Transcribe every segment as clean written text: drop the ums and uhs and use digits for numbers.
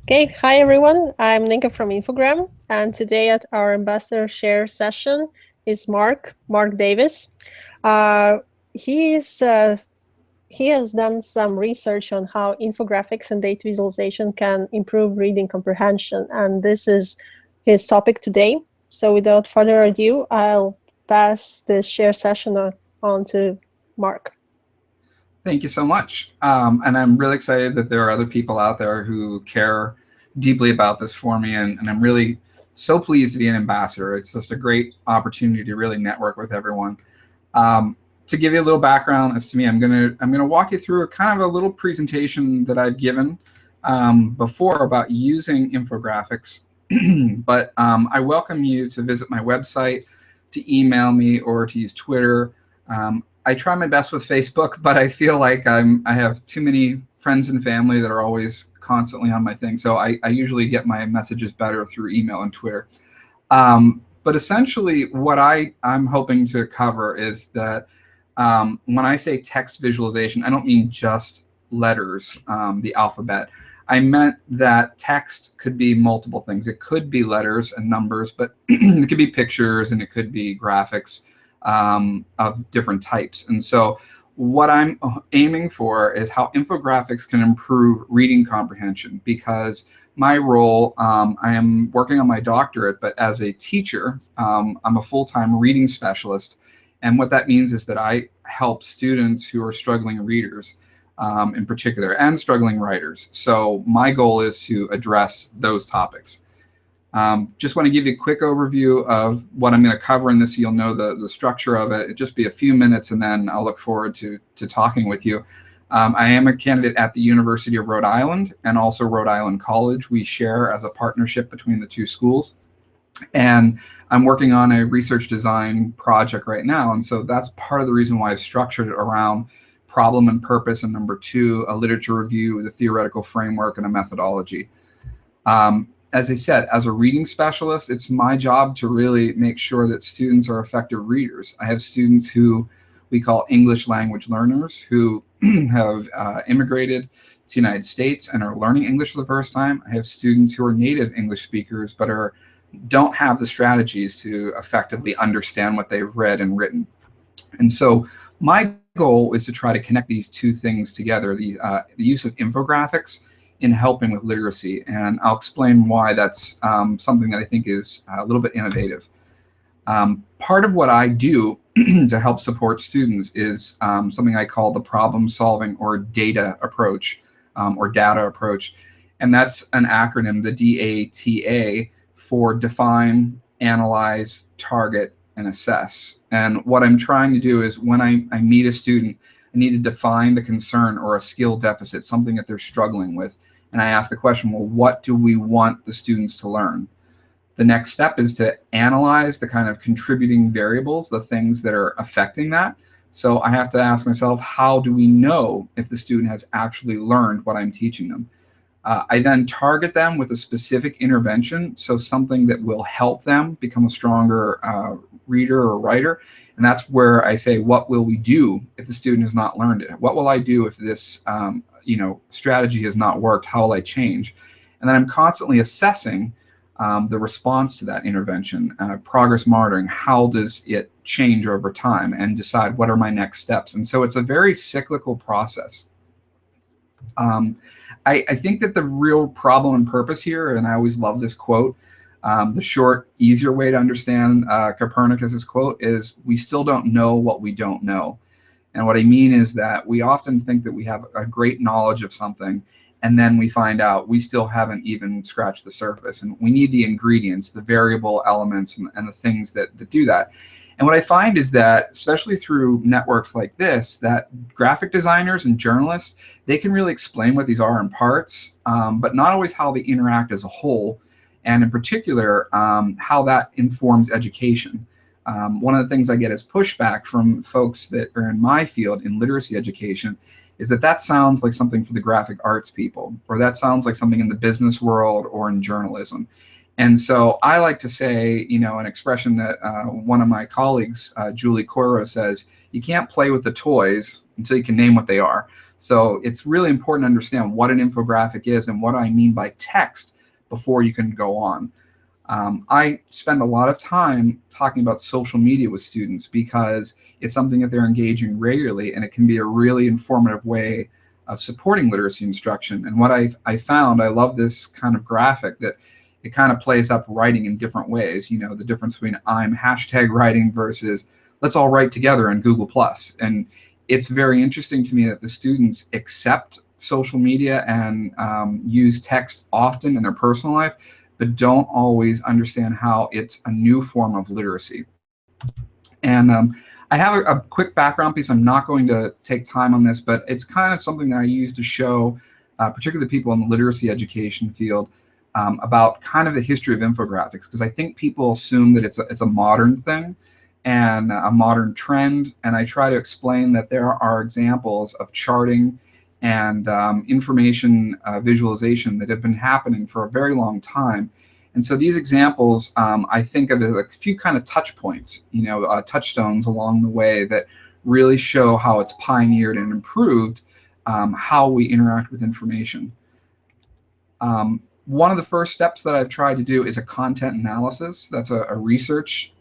Okay, hi everyone. I'm Ninka from Infogram, and today at our Ambassador Share session is Mark Davis. Uh, he is he has done some research on how infographics and data visualization can improve reading comprehension, and this is his topic today. So, without further ado, I'll pass this share session on to Mark. Thank you so much. And I'm really excited that there are other people out there who care deeply about this for me. And I'm really so pleased to be an ambassador. It's just a great opportunity to really network with everyone. To give you a little background as to me, I'm gonna walk you through a kind of a little presentation that I've given before about using infographics. But I welcome you to visit my website, to email me, or to use Twitter. I try my best with Facebook, but I feel like I have too many friends and family that are always constantly on my thing. So I usually get my messages better through email and Twitter. But essentially, what I'm hoping to cover is that when I say text visualization, I don't mean just letters, the alphabet. I meant that text could be multiple things. It could be letters and numbers, but it could be pictures and it could be graphics of different types. And so what I'm aiming for is how infographics can improve reading comprehension, because my role, I am working on my doctorate, but as a teacher, I'm a full-time reading specialist. And what that means is that I help students who are struggling readers in particular, and struggling writers. So my goal is to address those topics. Just want to give you a quick overview of what I'm going to cover in this so you'll know the structure of it. It'll just be a few minutes, and then I'll look forward to talking with you. I am a candidate at the University of Rhode Island and also Rhode Island College. We share as a partnership between the two schools. And I'm working on a research design project right now. And so that's part of the reason why I've structured it around problem and purpose, and number two, a literature review with a theoretical framework and a methodology. As I said, as a reading specialist, it's my job to really make sure that students are effective readers. I have students who we call English language learners who have immigrated to the United States and are learning English for the first time. I have students who are native English speakers but don't have the strategies to effectively understand what they've read and written. And so my goal is to try to connect these two things together, the use of infographics in helping with literacy. And I'll explain why that's something that I think is a little bit innovative. Part of what I do to help support students is something I call the problem solving or data approach, or data approach. And that's an acronym, the DATA, for define, analyze, target, and assess. And what I'm trying to do is when I meet a student, I need to define the concern or a skill deficit, something that they're struggling with. And I ask the question, well, what do we want the students to learn? The next step is to analyze the kind of contributing variables, the things that are affecting that. So I have to ask myself, how do we know if the student has actually learned what I'm teaching them? I then target them with a specific intervention, so something that will help them become a stronger reader or writer. And that's where I say, what will we do if the student has not learned it? What will I do if this strategy has not worked? How will I change? And then I'm constantly assessing the response to that intervention, progress monitoring, how does it change over time, and decide what are my next steps. And so it's a very cyclical process. I think that the real problem and purpose here, and I always love this quote, the short, easier way to understand Copernicus's quote is, we still don't know what we don't know. And what I mean is that we often think that we have a great knowledge of something, and then we find out we still haven't even scratched the surface. And we need the ingredients, the variable elements, and the things that do that. And what I find is that, especially through networks like this, that graphic designers and journalists, they can really explain what these are in parts, but not always how they interact as a whole, and in particular, how that informs education. One of the things I get as pushback from folks that are in my field in literacy education is that sounds like something for the graphic arts people, or that sounds like something in the business world or in journalism. And so I like to say, an expression that one of my colleagues, Julie Coro, says, you can't play with the toys until you can name what they are. So it's really important to understand what an infographic is and what I mean by text before you can go on. I spend a lot of time talking about social media with students because it's something that they're engaging regularly, and it can be a really informative way of supporting literacy instruction. And what I found, I love this kind of graphic that it kind of plays up writing in different ways. You know, the difference between I'm hashtag writing versus let's all write together in Google+. And it's very interesting to me that the students accept social media and use text often in their personal life, but don't always understand how it's a new form of literacy. And I have a quick background piece. I'm not going to take time on this, but it's kind of something that I use to show, particularly people in the literacy education field, about kind of the history of infographics, because I think people assume that it's a modern thing and a modern trend. And I try to explain that there are examples of charting and information visualization that have been happening for a very long time. And so these examples, I think of as a few kind of touch points, you know, touchstones along the way that really show how it's pioneered and improved how we interact with information. One of the first steps that I've tried to do is a content analysis. That's a research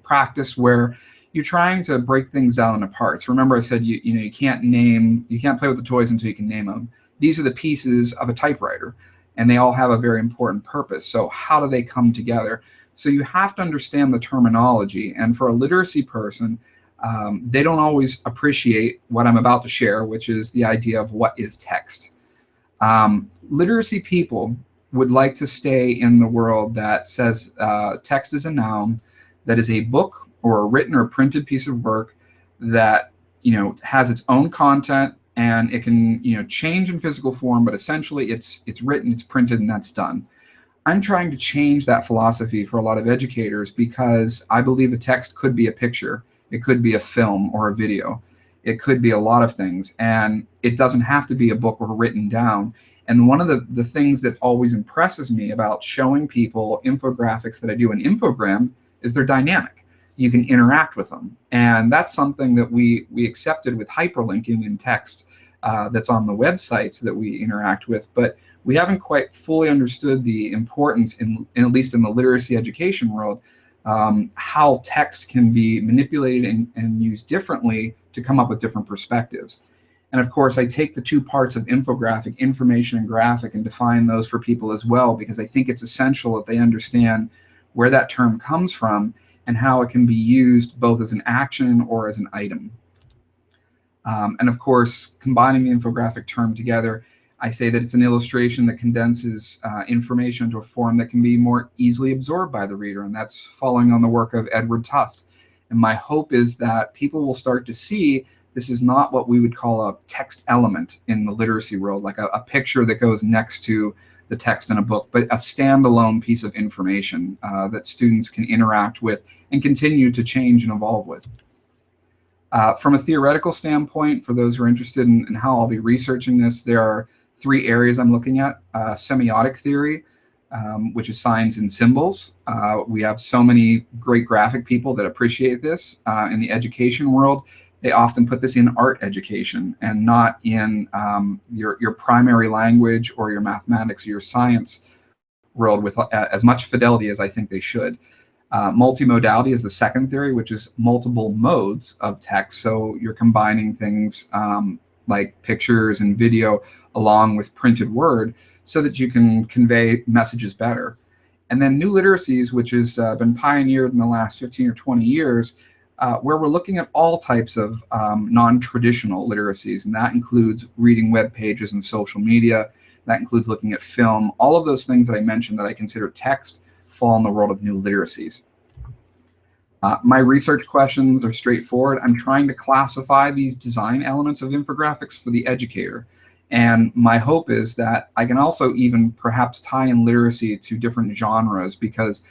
practice where you're trying to break things down into parts. Remember I said you can't play with the toys until you can name them. These are the pieces of a typewriter, and they all have a very important purpose. So how do they come together? So you have to understand the terminology. And for a literacy person, they don't always appreciate what I'm about to share, which is the idea of what is text. Literacy people would like to stay in the world that says text is a noun, that is a book or a written or printed piece of work that has its own content, and it can change in physical form, but essentially it's written, it's printed, and that's done. I'm trying to change that philosophy for a lot of educators because I believe a text could be a picture, it could be a film or a video, it could be a lot of things, and it doesn't have to be a book or written down. And one of the things that always impresses me about showing people infographics that I do in Infogram is they're dynamic. You can interact with them. And that's something that we accepted with hyperlinking in text that's on the websites that we interact with, but we haven't quite fully understood the importance, at least in the literacy education world, how text can be manipulated and used differently to come up with different perspectives. And of course, I take the two parts of infographic, information and graphic, and define those for people as well, because I think it's essential that they understand where that term comes from and how it can be used both as an action or as an item. And of course, combining the infographic term together, I say that it's an illustration that condenses information into a form that can be more easily absorbed by the reader, and that's following on the work of Edward Tufte. And my hope is that people will start to see this is not what we would call a text element in the literacy world, like a picture that goes next to the text in a book, but a standalone piece of information that students can interact with and continue to change and evolve with. From a theoretical standpoint, for those who are interested in how I'll be researching this, there are three areas I'm looking at. Semiotic theory, which is signs and symbols. We have so many great graphic people that appreciate this. In the education world, they often put this in art education and not in your primary language or your mathematics or your science world with as much fidelity as I think they should. Multimodality is the second theory, which is multiple modes of text. So you're combining things like pictures and video along with printed word so that you can convey messages better. And then new literacies, which has been pioneered in the last 15 or 20 years, where we're looking at all types of non-traditional literacies, and that includes reading web pages and social media. That includes looking at film. All of those things that I mentioned that I consider text fall in the world of new literacies. My research questions are straightforward. I'm trying to classify these design elements of infographics for the educator. And my hope is that I can also even perhaps tie in literacy to different genres, because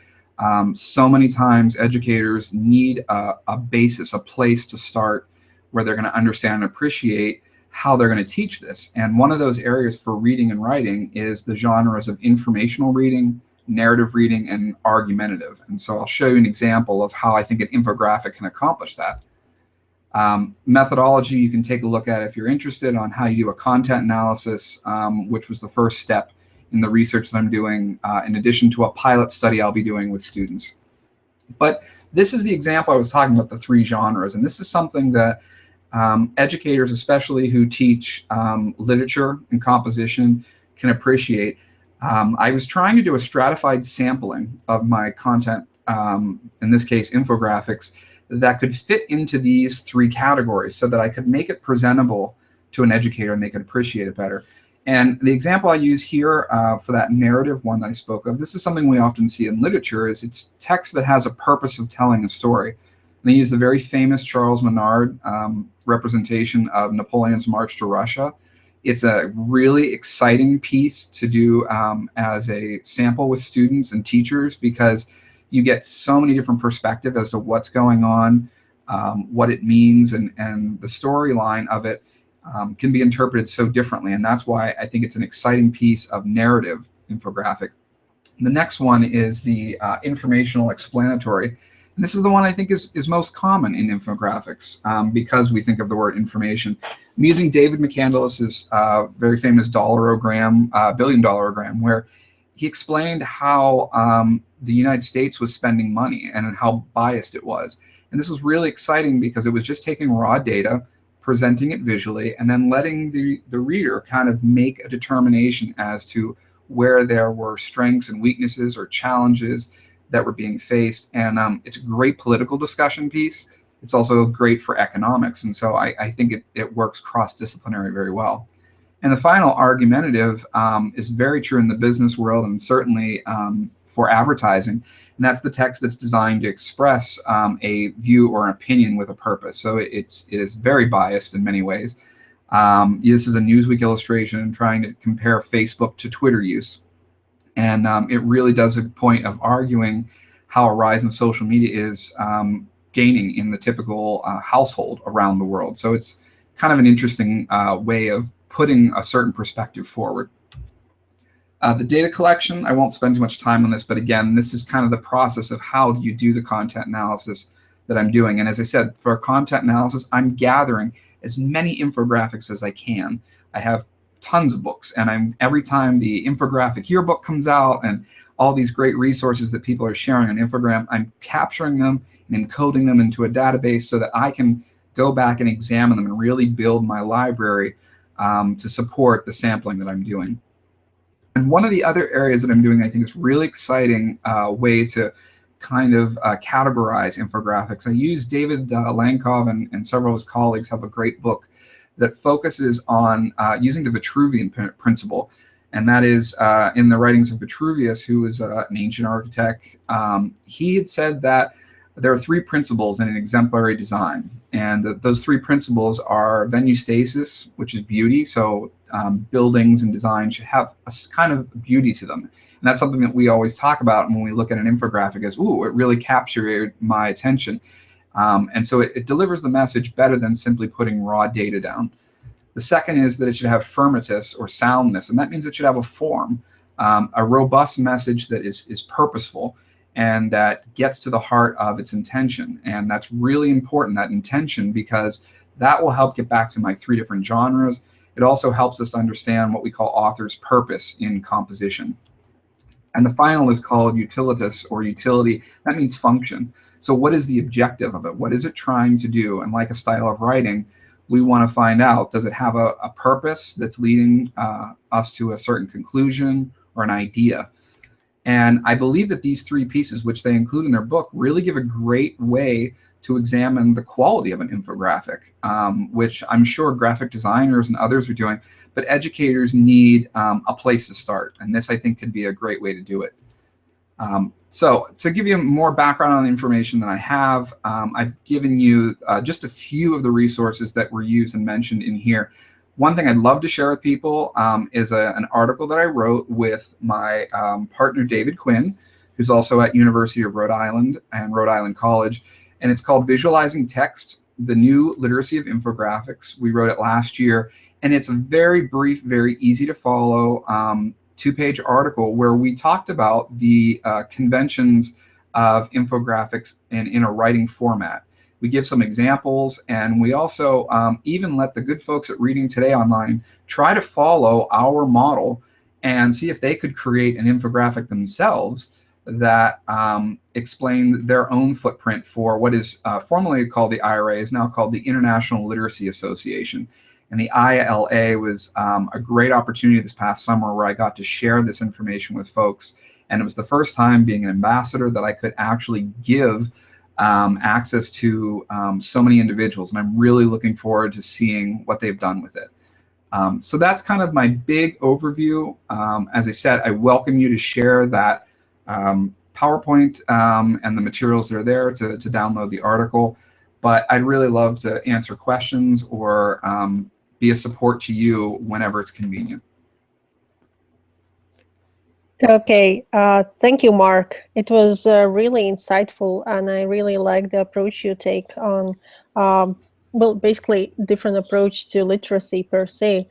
so many times educators need a basis, a place to start where they're going to understand and appreciate how they're going to teach this. And one of those areas for reading and writing is the genres of informational reading, narrative reading, and argumentative. And so I'll show you an example of how I think an infographic can accomplish that. Methodology, you can take a look at if you're interested on how you do a content analysis, which was the first step in the research that I'm doing, in addition to a pilot study I'll be doing with students. But this is the example I was talking about, the 3 genres, and this is something that educators, especially who teach literature and composition, can appreciate. I was trying to do a stratified sampling of my content, in this case infographics, that could fit into these 3 categories so that I could make it presentable to an educator and they could appreciate it better. And the example I use here for that narrative one that I spoke of, this is something we often see in literature, is it's text that has a purpose of telling a story. And they use the very famous Charles Menard representation of Napoleon's march to Russia. It's a really exciting piece to do as a sample with students and teachers, because you get so many different perspectives as to what's going on, what it means, and the storyline of it can be interpreted so differently. And that's why I think it's an exciting piece of narrative infographic. The next one is the informational explanatory. And this is the one I think is most common in infographics, because we think of the word information. I'm using David McCandless's very famous billion dollar-ogram, where he explained how the United States was spending money and how biased it was. And this was really exciting because it was just taking raw data, presenting it visually, and then letting the reader kind of make a determination as to where there were strengths and weaknesses or challenges that were being faced. And it's a great political discussion piece. It's also great for economics. And so I think it works cross-disciplinary very well. And the final, argumentative, is very true in the business world and certainly for advertising. And that's the text that's designed to express a view or an opinion with a purpose. So it is very biased in many ways. This is a Newsweek illustration trying to compare Facebook to Twitter use. And it really does a point of arguing how a rise in social media is gaining in the typical household around the world. So it's kind of an interesting way of putting a certain perspective forward. The data collection, I won't spend too much time on this, but again, this is kind of the process of how do you do the content analysis that I'm doing. And as I said, for content analysis, I'm gathering as many infographics as I can. I have tons of books, and every time the infographic yearbook comes out and all these great resources that people are sharing on Infogram, I'm capturing them and encoding them into a database so that I can go back and examine them and really build my library to support the sampling that I'm doing. And one of the other areas that I'm doing, I think is really exciting way to kind of categorize infographics. I use David Lankov and several of his colleagues have a great book that focuses on using the Vitruvian principle. And that is in the writings of Vitruvius, who was an ancient architect. He had said that there are 3 principles in an exemplary design. And those 3 principles are venue stasis, which is beauty. So buildings and design should have a kind of beauty to them. And that's something that we always talk about when we look at an infographic as, ooh, it really captured my attention. And so it delivers the message better than simply putting raw data down. The second is that it should have firmitas or soundness, and that means it should have a form, a robust message that is purposeful and that gets to the heart of its intention. And that's really important, that intention, because that will help get back to my 3 different genres. It also helps us understand what we call author's purpose in composition. And the final is called utilitas or utility. That means function. So what is the objective of it? What is it trying to do? And like a style of writing, we want to find out, does it have a purpose that's leading us to a certain conclusion or an idea? And I believe that these 3 pieces, which they include in their book, really give a great way to examine the quality of an infographic, which I'm sure graphic designers and others are doing, but educators need a place to start. And this, I think, could be a great way to do it. So to give you more background on the information that I have, I've given you just a few of the resources that were used and mentioned in here. One thing I'd love to share with people is an article that I wrote with my partner, David Quinn, who's also at University of Rhode Island and Rhode Island College. And it's called Visualizing Text, the New Literacy of Infographics. We wrote it last year. And it's a very brief, very easy to follow 2-page article where we talked about the conventions of infographics in a writing format. We give some examples, and we also even let the good folks at Reading Today Online try to follow our model and see if they could create an infographic themselves that explained their own footprint for what is formerly called the IRA, is now called the International Literacy Association. And the ILA was a great opportunity this past summer where I got to share this information with folks. And it was the first time being an ambassador that I could actually give access to so many individuals. And I'm really looking forward to seeing what they've done with it. So that's kind of my big overview. As I said, I welcome you to share that PowerPoint and the materials that are there to download the article. But I'd really love to answer questions or be a support to you whenever it's convenient. Okay, thank you, Mark. It was really insightful, and I really like the approach you take on, well, basically different approach to literacy per se.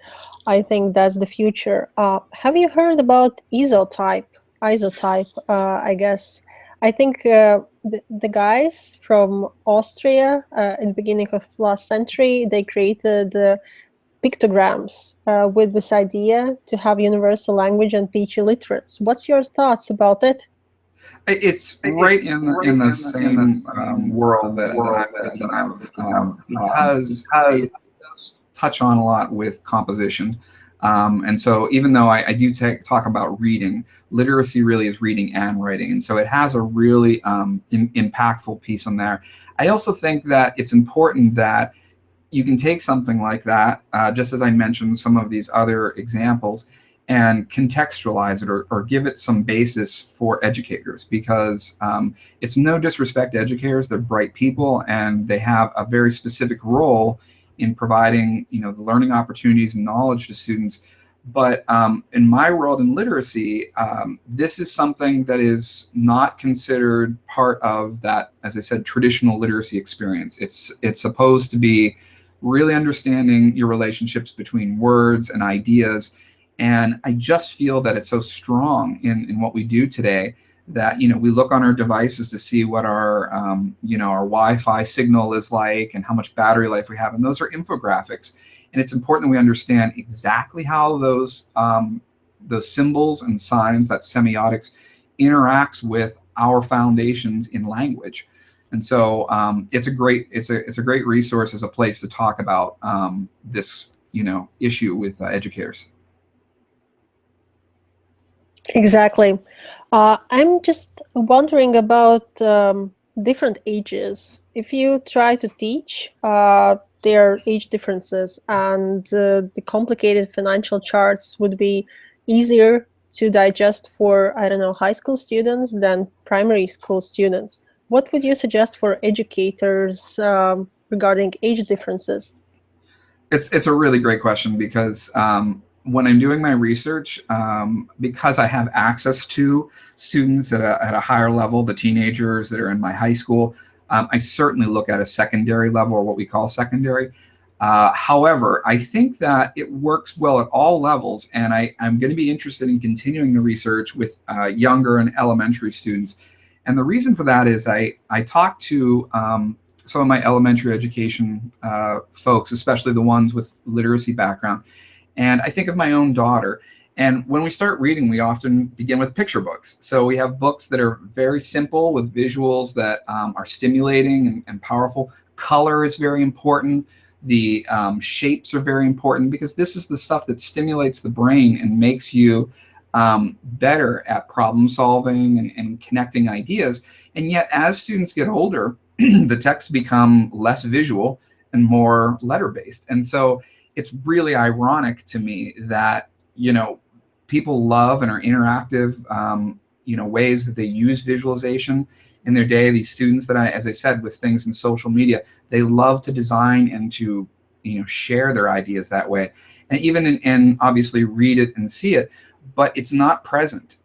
I think that's the future. Have you heard about isotype? I guess. I think the guys from Austria in the beginning of last century, they created pictograms with this idea to have universal language and teach illiterates. What's your thoughts about it? It's right in the same world that I'm thinking of, because it does touch on a lot with composition. And so even though I do talk about reading, literacy really is reading and writing. And so it has a really impactful piece on there. I also think that it's important that you can take something like that, just as I mentioned some of these other examples, and contextualize it or give it some basis for educators, because it's no disrespect to educators. They're bright people and they have a very specific role in providing, the learning opportunities and knowledge to students. But in my world in literacy, this is something that is not considered part of that, as I said, traditional literacy experience. It's supposed to be really understanding your relationships between words and ideas. And I just feel that it's so strong in what we do today that, we look on our devices to see what our, our Wi-Fi signal is like and how much battery life we have. And those are infographics. And it's important that we understand exactly how those symbols and signs, that semiotics, interacts with our foundations in language. And so it's a great resource as a place to talk about this issue with educators. Exactly. I'm just wondering about different ages. If you try to teach, there are age differences, and the complicated financial charts would be easier to digest for, I don't know, high school students than primary school students. What would you suggest for educators regarding age differences? It's a really great question, because when I'm doing my research, because I have access to students at a higher level, the teenagers that are in my high school, I certainly look at a secondary level, or what we call secondary. However, I think that it works well at all levels, and I'm going to be interested in continuing the research with younger and elementary students. And the reason for that is I talked to some of my elementary education folks, especially the ones with literacy background. And I think of my own daughter. And when we start reading, we often begin with picture books. So we have books that are very simple with visuals that are stimulating and powerful. Color is very important. The shapes are very important, because this is the stuff that stimulates the brain and makes you better at problem solving and connecting ideas. And yet, as students get older, the texts become less visual and more letter-based. And so it's really ironic to me that, people love and are interactive, ways that they use visualization in their day. These students that as I said, with things in social media, they love to design and to, share their ideas that way. And even and obviously read it and see it, but it's not present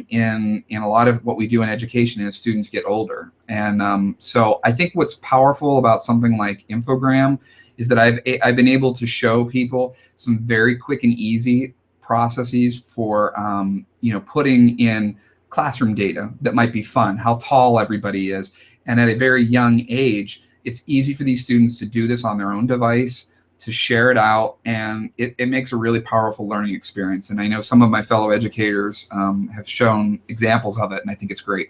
in a lot of what we do in education as students get older. And so I think what's powerful about something like Infogram is that I've been able to show people some very quick and easy processes for putting in classroom data that might be fun, how tall everybody is, and at a very young age, It's easy for these students to do this on their own device, to share it out, and it makes a really powerful learning experience. And I know some of my fellow educators have shown examples of it, and I think it's great.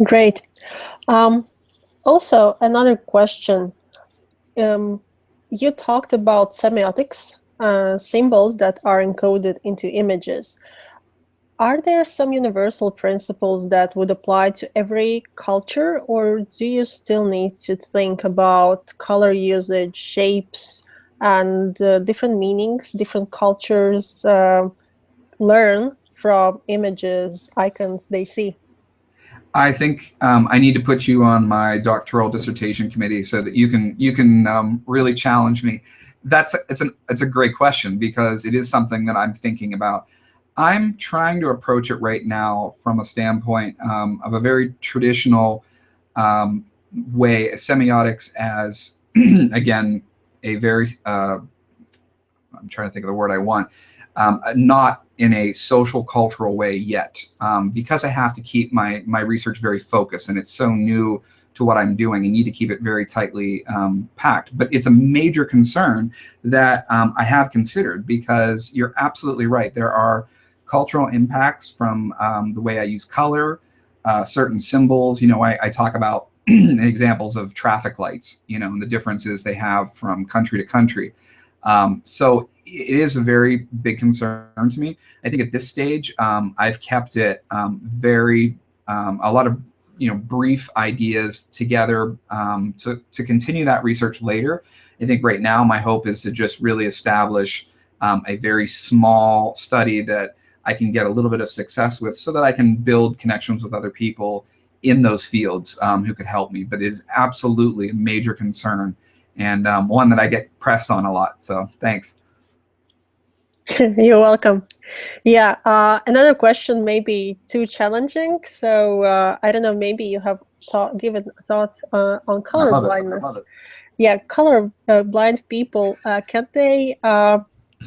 Great. Also, another question. You talked about semiotics, symbols that are encoded into images. Are there some universal principles that would apply to every culture, or do you still need to think about color usage, shapes, and different meanings, different cultures learn from images, icons they see? I think I need to put you on my doctoral dissertation committee so that you can really challenge me. It's a great question, because it is something that I'm thinking about. I'm trying to approach it right now from a standpoint of a very traditional way, semiotics as, again, a very, I'm trying to think of the word I want, not in a social cultural way yet, because I have to keep my research very focused, and it's so new to what I'm doing. I need to keep it very tightly packed. But it's a major concern that I have considered, because you're absolutely right. There are cultural impacts from the way I use color, certain symbols. I talk about examples of traffic lights, and the differences they have from country to country. So it is a very big concern to me. I think at this stage, I've kept it very, a lot of brief ideas together to continue that research later. I think right now my hope is to just really establish a very small study that I can get a little bit of success with, so that I can build connections with other people in those fields who could help me. But it is absolutely a major concern, and one that I get pressed on a lot. So thanks. You're welcome. Yeah, another question may be too challenging. So I don't know, maybe you have given thoughts on color blindness. I love it. Yeah, color blind people, can they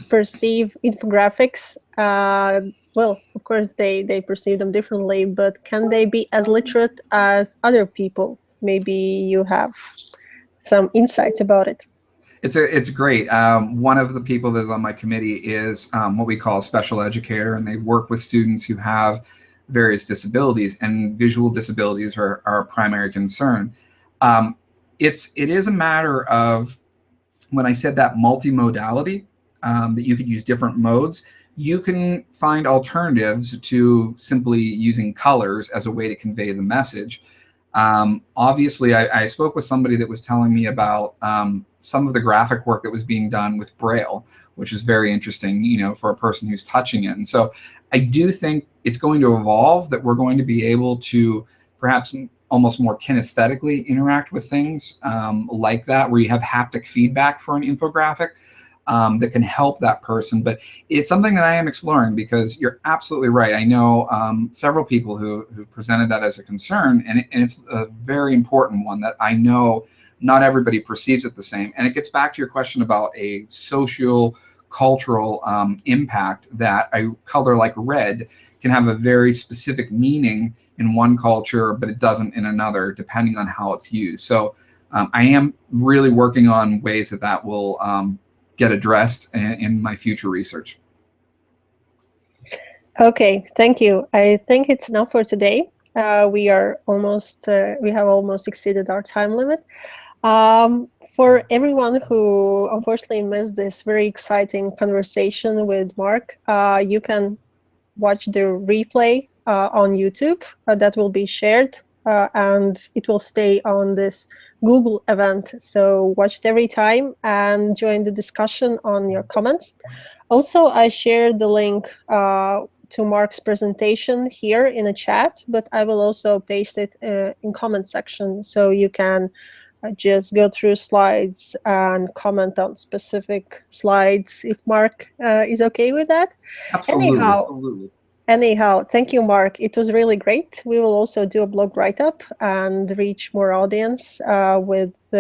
perceive infographics? Well, of course, they perceive them differently, but can they be as literate as other people? Maybe you have some insights about it. It's great. One of the people that is on my committee is what we call a special educator, and they work with students who have various disabilities, and visual disabilities are a primary concern. It is a matter of, when I said that multimodality, that you could use different modes, you can find alternatives to simply using colors as a way to convey the message. Obviously, I spoke with somebody that was telling me about some of the graphic work that was being done with Braille, which is very interesting, for a person who's touching it. And so I do think it's going to evolve, that we're going to be able to perhaps almost more kinesthetically interact with things like that, where you have haptic feedback for an infographic that can help that person. But it's something that I am exploring, because you're absolutely right. I know several people who've presented that as a concern, and it's a very important one that I know not everybody perceives it the same. And it gets back to your question about a social cultural impact, that a color like red can have a very specific meaning in one culture, but it doesn't in another, depending on how it's used. So I am really working on ways that will get addressed in my future research. Okay, thank you. I think it's enough for today. We have almost exceeded our time limit. For everyone who unfortunately missed this very exciting conversation with Mark, you can watch the replay on YouTube that will be shared, and it will stay on this Google event. So watch it every time and join the discussion on your comments. Also, I shared the link to Mark's presentation here in a chat, but I will also paste it in comment section, so you can just go through slides and comment on specific slides if Mark is okay with that. Absolutely. Anyhow, thank you, Mark. It was really great. We will also do a blog write-up and reach more audience with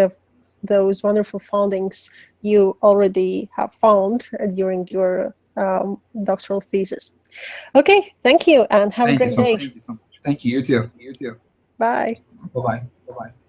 those wonderful findings you already have found during your doctoral thesis. Okay, thank you, and have a great day. Thank you so much. Thank you. You too. Bye. Bye-bye. Bye-bye.